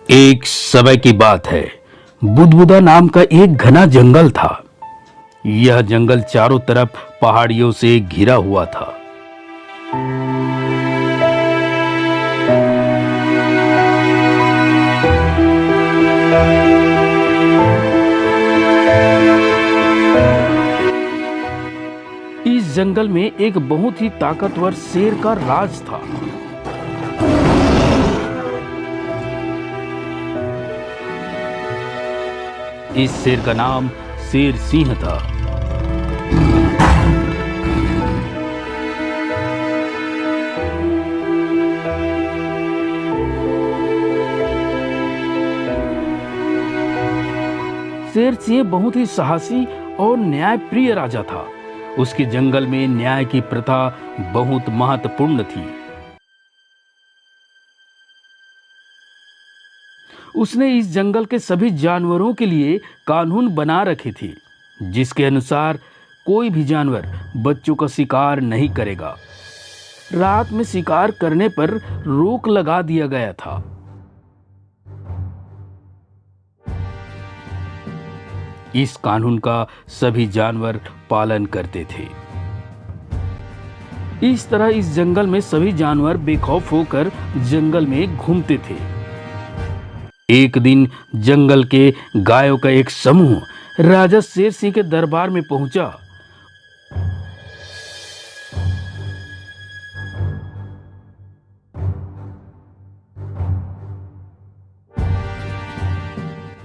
एक समय की बात है। बुदबुदा नाम का एक घना जंगल था। यह जंगल चारों तरफ पहाड़ियों से घिरा हुआ था। इस जंगल में एक बहुत ही ताकतवर शेर का राज था। इस शेर का नाम शेर सिंह था। शेर सिंह बहुत ही साहसी और न्यायप्रिय राजा था। उसके जंगल में न्याय की प्रथा बहुत महत्वपूर्ण थी। उसने इस जंगल के सभी जानवरों के लिए कानून बना रखे थे, जिसके अनुसार कोई भी जानवर बच्चों का शिकार नहीं करेगा। रात में शिकार करने पर रोक लगा दिया गया था। इस कानून का सभी जानवर पालन करते थे। इस तरह इस जंगल में सभी जानवर बेखौफ होकर जंगल में घूमते थे। एक दिन जंगल के गायों का एक समूह राजा शेर सिंह के दरबार में पहुंचा।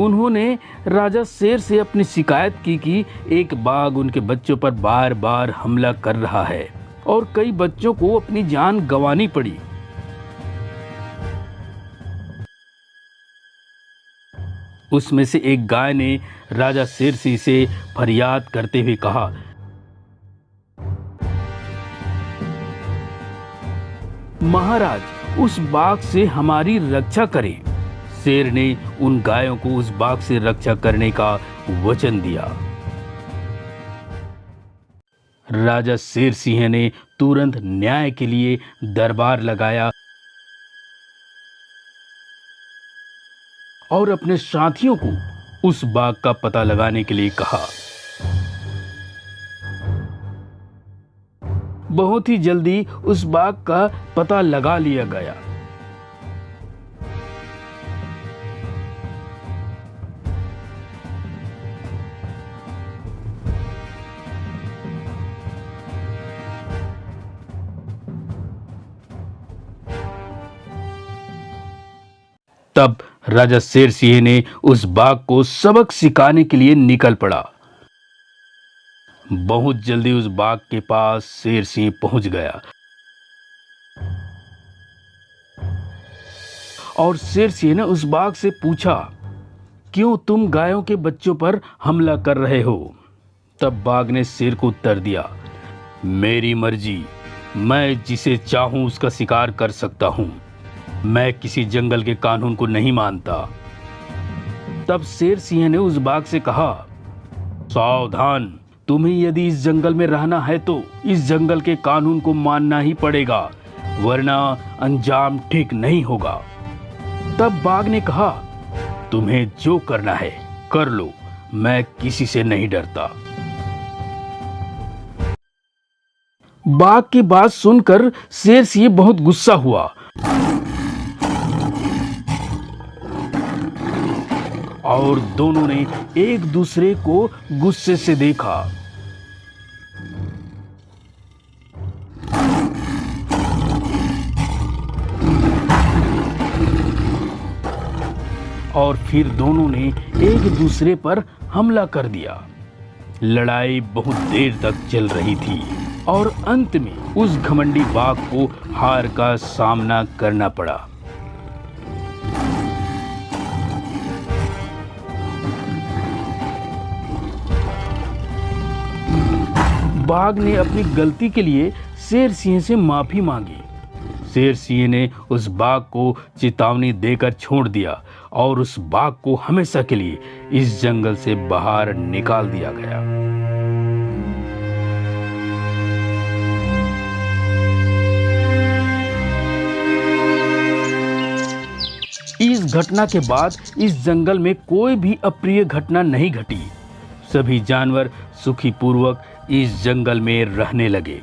उन्होंने राजा शेर से अपनी शिकायत की कि एक बाघ उनके बच्चों पर बार बार हमला कर रहा है और कई बच्चों को अपनी जान गंवानी पड़ी। उसमें से एक गाय ने राजा शेर सिंह से फरियाद करते हुए कहा, महाराज, उस बाघ से हमारी रक्षा करें। शेर ने उन गायों को उस बाघ से रक्षा करने का वचन दिया। राजा शेर सिंह ने तुरंत न्याय के लिए दरबार लगाया और अपने साथियों को उस बाघ का पता लगाने के लिए कहा। बहुत ही जल्दी उस बाघ का पता लगा लिया गया। तब राजा शेर सिंह ने उस बाघ को सबक सिखाने के लिए निकल पड़ा। बहुत जल्दी उस बाघ के पास शेर सिंह पहुंच गया और शेर सिंह ने उस बाघ से पूछा, क्यों तुम गायों के बच्चों पर हमला कर रहे हो? तब बाघ ने शेर को उत्तर दिया, मेरी मर्जी, मैं जिसे चाहूं उसका शिकार कर सकता हूं। मैं किसी जंगल के कानून को नहीं मानता। तब शेर सिंह ने उस बाघ से कहा, सावधान, तुम्हें यदि इस जंगल में रहना है तो इस जंगल के कानून को मानना ही पड़ेगा, वरना अंजाम ठीक नहीं होगा। तब बाघ ने कहा, तुम्हें जो करना है कर लो, मैं किसी से नहीं डरता। बाघ की बात सुनकर शेर सिंह बहुत गुस्सा हुआ और दोनों ने एक दूसरे को गुस्से से देखा। और फिर दोनों ने एक दूसरे पर हमला कर दिया। लड़ाई बहुत देर तक चल रही थी और अंत में उस घमंडी बाघ को हार का सामना करना पड़ा। बाघ ने अपनी गलती के लिए शेर सिंह से माफी मांगी। शेर सिंह ने उस बाघ को चेतावनी देकर छोड़ दिया और उस बाघ को हमेशा के लिए इस जंगल से बाहर निकाल दिया गया। इस घटना के बाद इस जंगल में कोई भी अप्रिय घटना नहीं घटी। सभी जानवर सुखी पूर्वक इस जंगल में रहने लगे।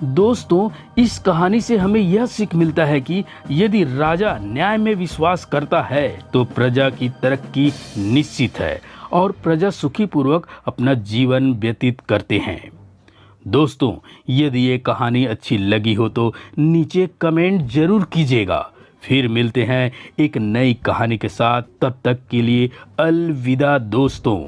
दोस्तों, इस कहानी से हमें यह सीख मिलता है कि यदि राजा न्याय में विश्वास करता है तो प्रजा की तरक्की निश्चित है और प्रजा सुखी पूर्वक अपना जीवन व्यतीत करते हैं। दोस्तों, यदि ये कहानी अच्छी लगी हो तो नीचे कमेंट जरूर कीजिएगा। फिर मिलते हैं एक नई कहानी के साथ। तब तक के लिए अलविदा दोस्तों।